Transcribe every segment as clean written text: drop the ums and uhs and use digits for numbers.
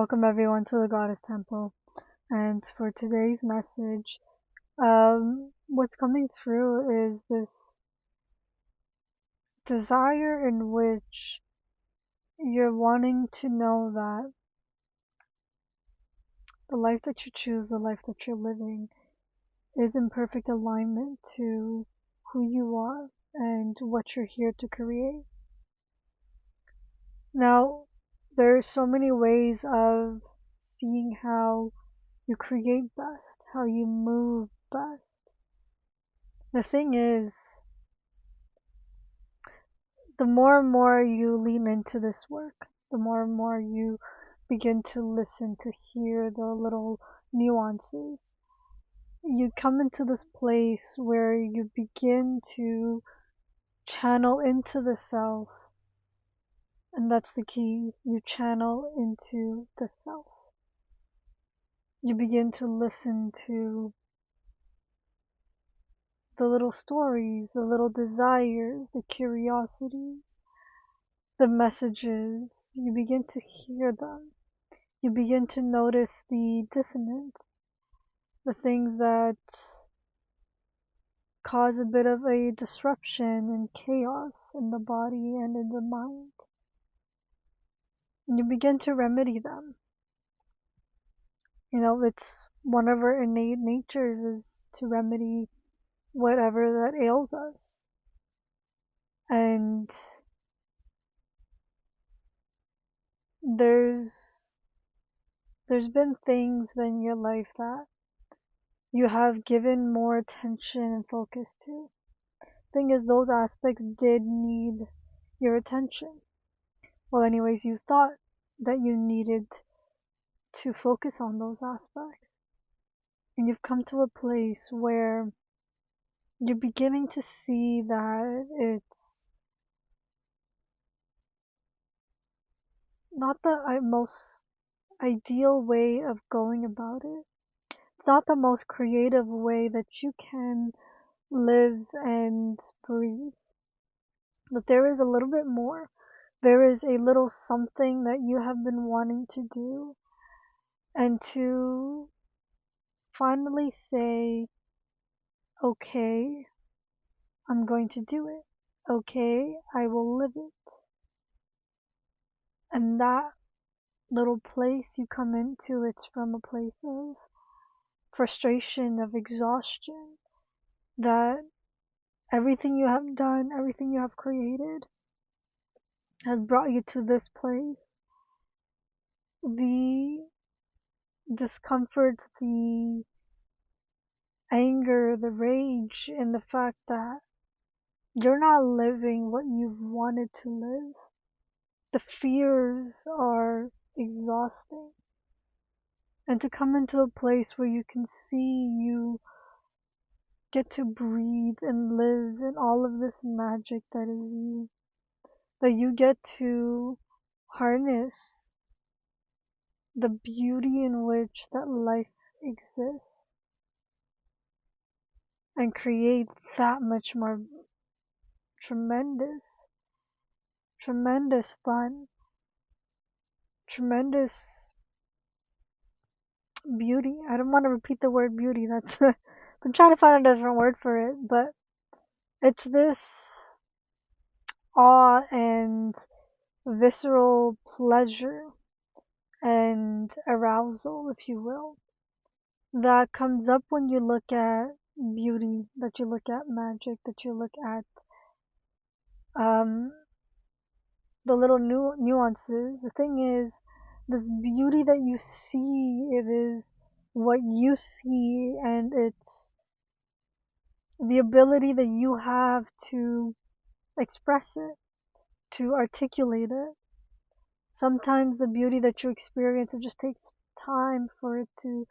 Welcome everyone to the Goddess Temple. And for today's message, what's coming through is this desire in which you're wanting to know that the life that you choose, the life that you're living, is in perfect alignment to who you are and what you're here to create. Now, there's so many ways of seeing how you create best, how you move best. The thing is, the more and more you lean into this work, the more and more you begin to listen, to hear the little nuances, you come into this place where you begin to channel into the self. And that's the key. You channel into the self. You begin to listen to the little stories, the little desires, the curiosities, the messages. You begin to hear them. You begin to notice the dissonance, the things that cause a bit of a disruption and chaos in the body and in the mind. And you begin to remedy them. It's one of our innate natures is to remedy whatever that ails us. And there's been things in your life that you have given more attention and focus to. Thing is, those aspects did need your attention. Well, anyways, you thought that you needed to focus on those aspects. And you've come to a place where you're beginning to see that it's not the most ideal way of going about it. It's not the most creative way that you can live and breathe. But there is a little bit more. There is a little something that you have been wanting to do, and to finally say, okay, I'm going to do it. Okay, I will live it. And that little place you come into, it's from a place of frustration, of exhaustion, that everything you have done, everything you have created has brought you to this place. The discomfort, the anger, the rage, and the fact that you're not living what you've wanted to live. The fears are exhausting. And to come into a place where you can see you get to breathe and live in all of this magic that is you, that you get to harness the beauty in which that life exists and create that much more tremendous, tremendous fun, tremendous beauty. I don't want to repeat the word beauty. That's I'm trying to find a different word for it, but it's this awe and visceral pleasure and arousal, if you will, that comes up when you look at beauty, that you look at magic, that you look at um, the little nuances. The thing is, this beauty that you see, it is what you see, and it's the ability that you have to express it, to articulate it. Sometimes the beauty that you experience, it just takes time for it to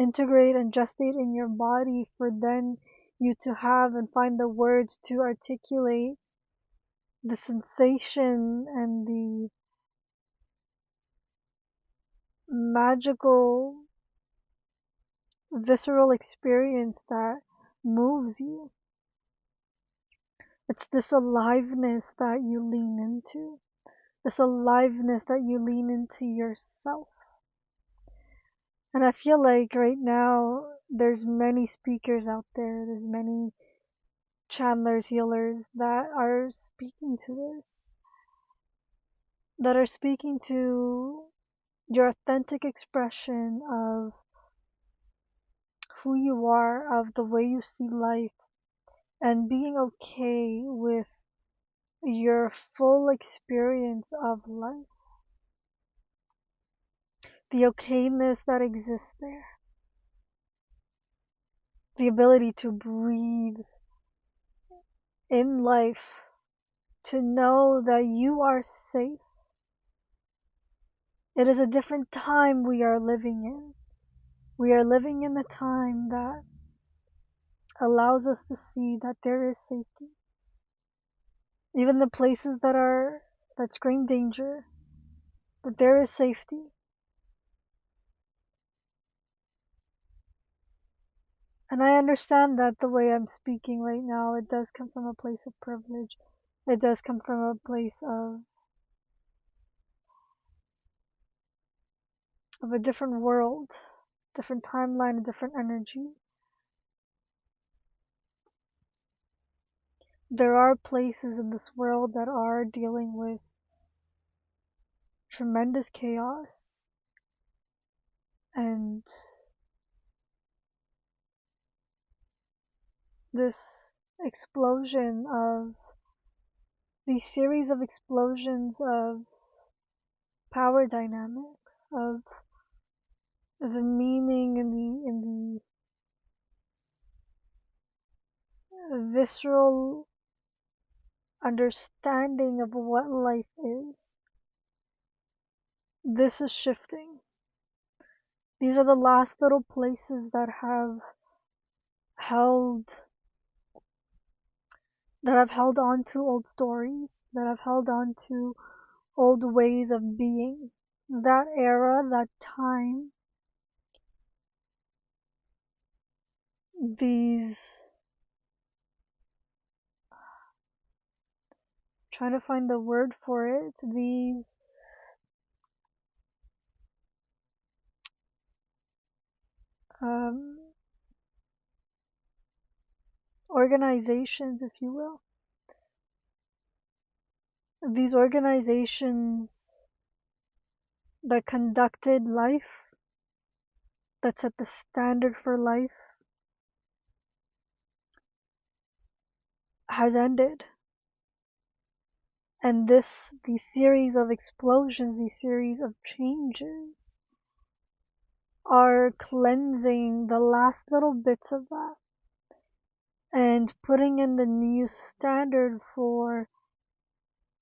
integrate and gestate in your body, for then you to have and find the words to articulate the sensation and the magical visceral experience that moves you. It's this aliveness that you lean into. this aliveness that you lean into yourself. And I feel like right now there's many speakers out there, there's many channelers, healers that are speaking to this, that are speaking to your authentic expression of who you are, of the way you see life, and being okay with your full experience of life, the okayness that exists there, the ability to breathe in life, to know that you are safe. It is a different time we are living in. We are living in a time that allows us to see that there is safety. Even the places that scream danger, that there is safety. And I understand that the way I'm speaking right now, it does come from a place of privilege. It does come from a place of a different world, different timeline, a different energy. There are places in this world that are dealing with tremendous chaos and this explosion of these series of explosions of power dynamics, of the meaning and the visceral understanding of what life is. This is shifting. These are the last little places held that have held on to old stories, that have held on to old ways of being. That era, that time, these, trying to find the word for it, these um, organizations, if you will, these organizations that conducted life, that set the standard for life, has ended. And these series of explosions, these series of changes are cleansing the last little bits of that and putting in the new standard for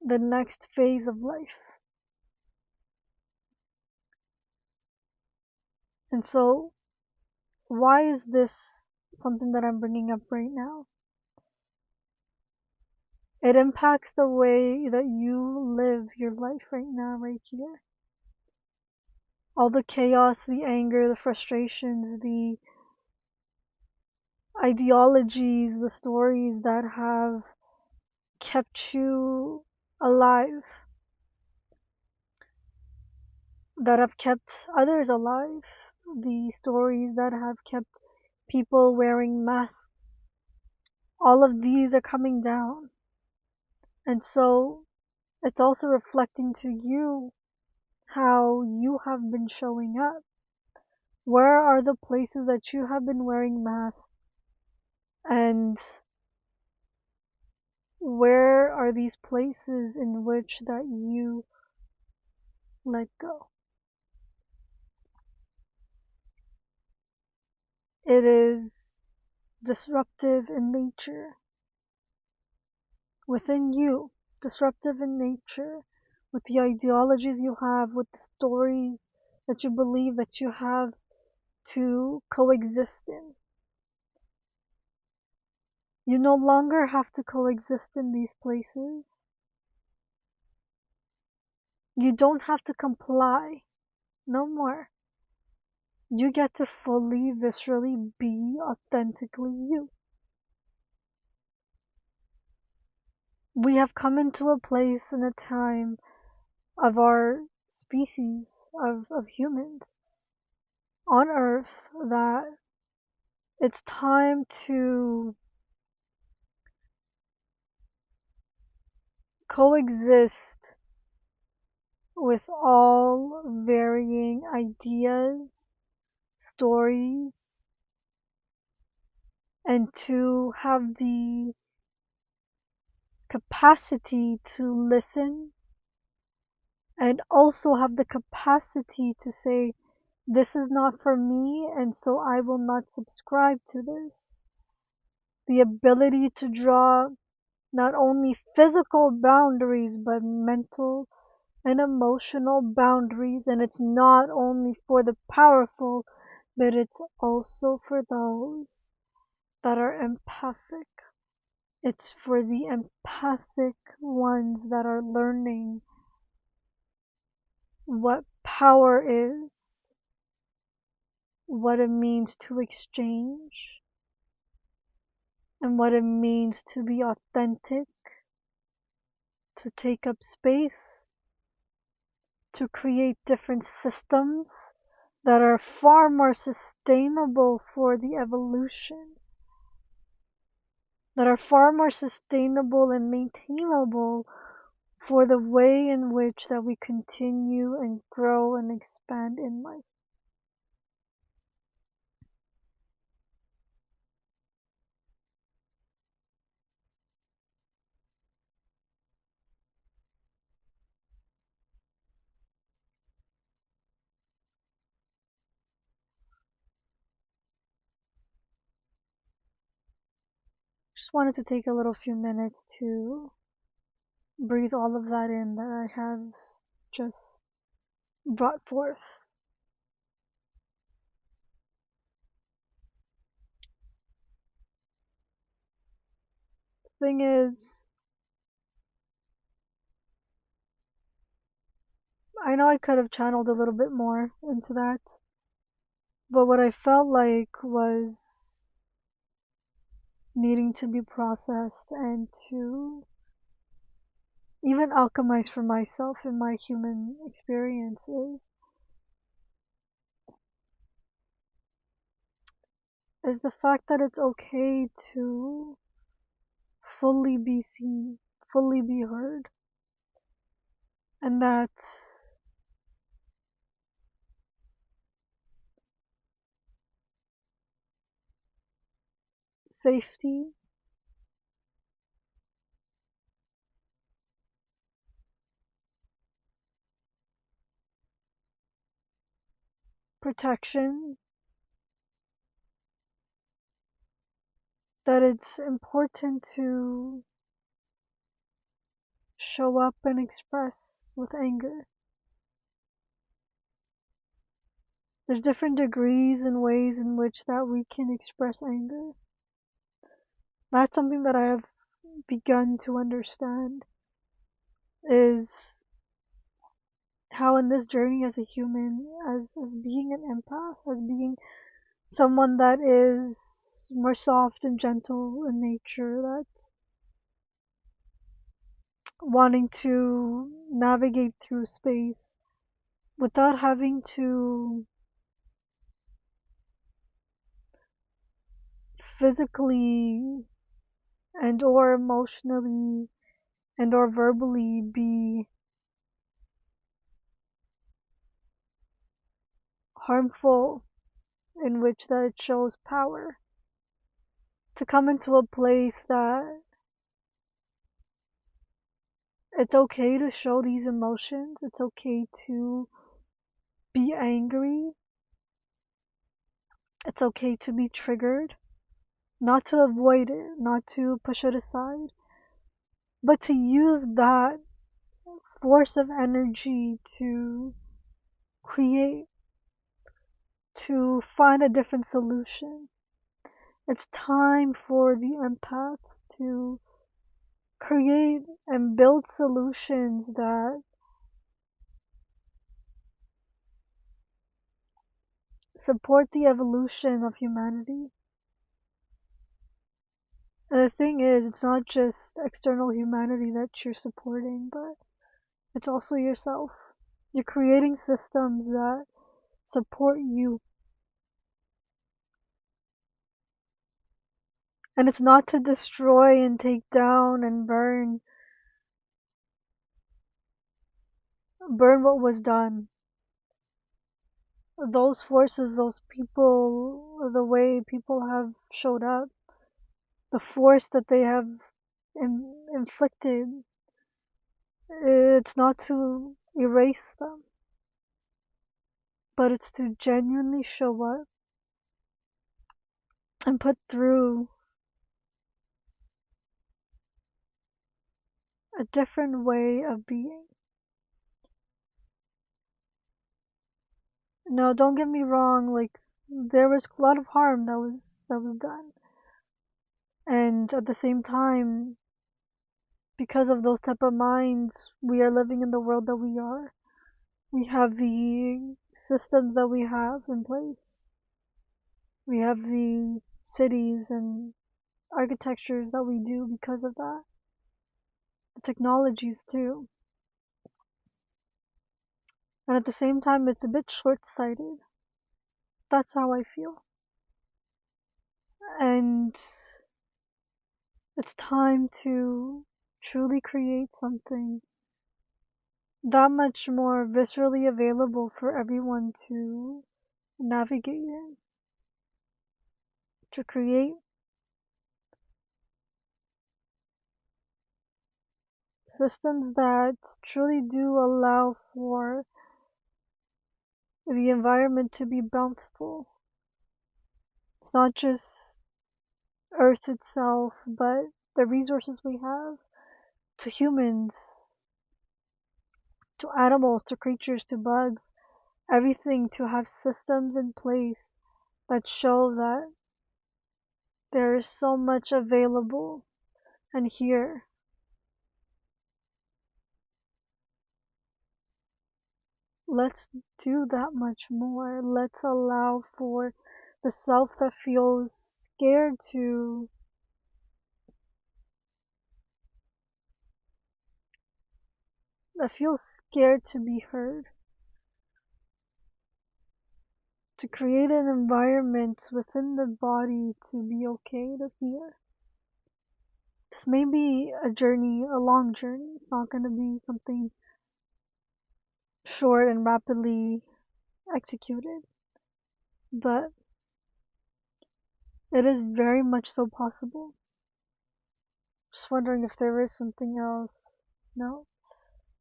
the next phase of life. And so, why is this something that I'm bringing up right now? It impacts the way that you live your life right now, right here. All the chaos, the anger, the frustrations, the ideologies, the stories that have kept you alive, that have kept others alive, the stories that have kept people wearing masks, all of these are coming down. And so it's also reflecting to you how you have been showing up. Where are the places that you have been wearing masks, and where are these places in which that you let go? It is disruptive in nature within you, disruptive in nature with the ideologies you have, with the stories that you believe that you have to coexist in. You no longer have to coexist in these places. You don't have to comply. No more. You get to fully, viscerally be authentically you. We have come into a place and a time of our species of humans on Earth that it's time to coexist with all varying ideas, stories, and to have the capacity to listen and also have the capacity to say, this is not for me, and so I will not subscribe to this. The ability to draw not only physical boundaries, but mental and emotional boundaries. And it's not only for the powerful, but it's also for those that are empathic. It's for the empathic ones that are learning what power is, what it means to exchange, and what it means to be authentic, to take up space, to create different systems that are far more sustainable for the evolution, that are far more sustainable and maintainable for the way in which that we continue and grow and expand in life. Just wanted to take a little few minutes to breathe all of that in that I have just brought forth. Thing is, I know I could have channeled a little bit more into that, but what I felt like was needing to be processed and to even alchemize for myself in my human experiences is the fact that it's okay to fully be seen, fully be heard, and that safety, protection, that it's important to show up and express with anger. There's different degrees and ways in which that we can express anger. That's something that I have begun to understand is how in this journey as a human, as being an empath, as being someone that is more soft and gentle in nature, that's wanting to navigate through space without having to physically and or emotionally and or verbally be harmful in which that it shows power. To come into a place that it's okay to show these emotions, it's okay to be angry, it's okay to be triggered, not to avoid it, not to push it aside, but to use that force of energy to create, to find a different solution. It's time for the empath to create and build solutions that support the evolution of humanity. And the thing is, it's not just external humanity that you're supporting, but It's also yourself. You're creating systems that support you. And it's not to destroy and take down and burn what was done. Those forces, those people, the way people have showed up, the force that they have inflicted, it's not to erase them, but it's to genuinely show up and put through a different way of being. No, don't get me wrong, like there was a lot of harm that was done. And at the same time, because of those type of minds, we are living in the world that we are. We have the systems that we have in place. We have the cities and architectures that we do because of that. The technologies too. And at the same time, it's a bit short-sighted. That's how I feel. And it's time to truly create something that much more viscerally available for everyone to navigate in, to create systems that truly do allow for the environment to be bountiful. It's not just Earth itself, but the resources we have, to humans, to animals, to creatures, to bugs, everything to have systems in place that show that there is so much available and here. Let's do that much more. Let's allow for the self that feels scared to be heard, to create an environment within the body to be okay to hear. This may be a journey, a long journey. It's not going to be something short and rapidly executed, but it is very much so possible. Just wondering if there is something else. No?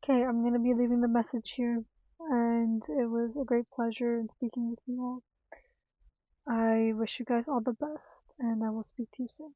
Okay, I'm going to be leaving the message here, and it was a great pleasure in speaking with you all. I wish you guys all the best, and I will speak to you soon.